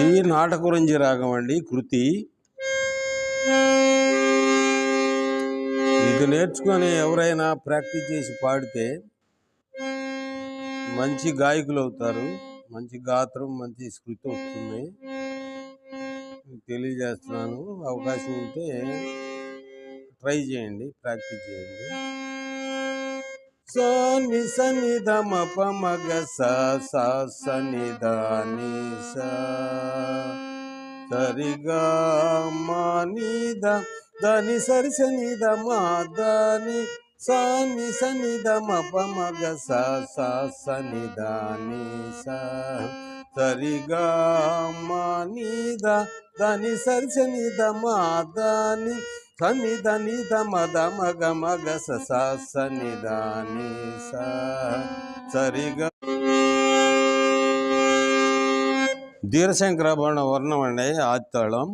ఇది నాటకరంజి రాగం అండి, కృతి. ఇది నేర్చుకొని ఎవరైనా ప్రాక్టీస్ చేసి పాడితే మంచి గాయకులు అవుతారు. మంచి గాత్రం, మంచి స్మృతి వస్తుంది. తెలియజేస్తున్నాను. అవకాశం ఉంటే ట్రై చేయండి, ప్రాక్టీస్ చేయండి. సోని సనిద మప మగ సా సనిద ని సా సరిగా మానిద దని సరి సనిద మా దని సాని సనిద మప మగ సా సనిద ని సా సరిగా మానిద దని సరి సనిద మా దని సనిద నిద మద మగ మగ స సనిద ని సా సరిగా. దీర్ఘశంకరాభరణ వర్ణం అండి, ఆదితాళం.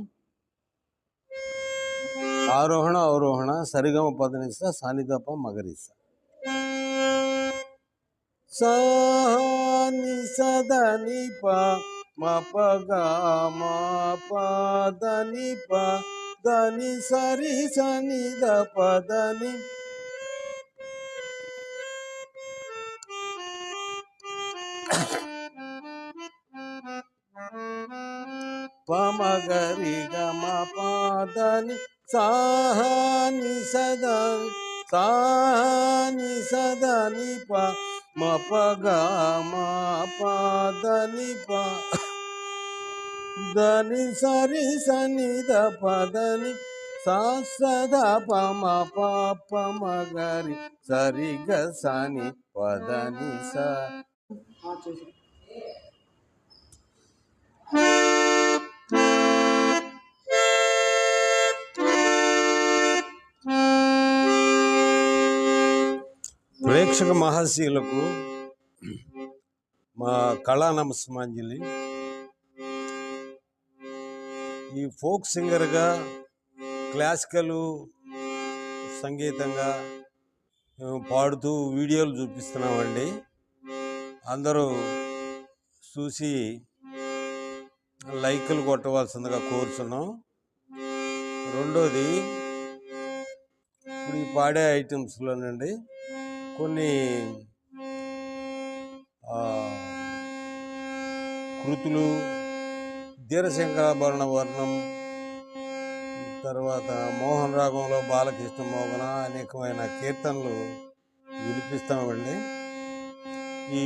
ఆరోహణ అవరోహణ సరిగమ పదనిస సానిదప మగరిస. సాని సదని ప మప గ మా ప దని ప దని సరి సనిద పదని పమగరి గమ పదని సాని సదని ప మప గ మా పదని ప దని సరి సనిద పదని సద పమ పమగరి సరి గ సని పదని స. ప్రేక్షక మహాశీలకు మా కళా నమస్మాంజలి. ఈ ఫోక్ సింగర్గా, క్లాసికల్ సంగీతంగా పాడుతూ వీడియోలు చూపిస్తున్నామండి. అందరూ చూసి లైకులు కొట్టవలసిందిగా కోరుచున్నాం. రెండోది, ఇప్పుడు ఈ పాడే ఐటమ్స్లోనండి కొన్ని కృతులు, దీర్ఘశంకరాభరణ వర్ణం, తర్వాత మోహన్ రాగంలో బాలకృష్ణ మోహన అనేకమైన కీర్తనలు వినిపిస్తామండి. ఈ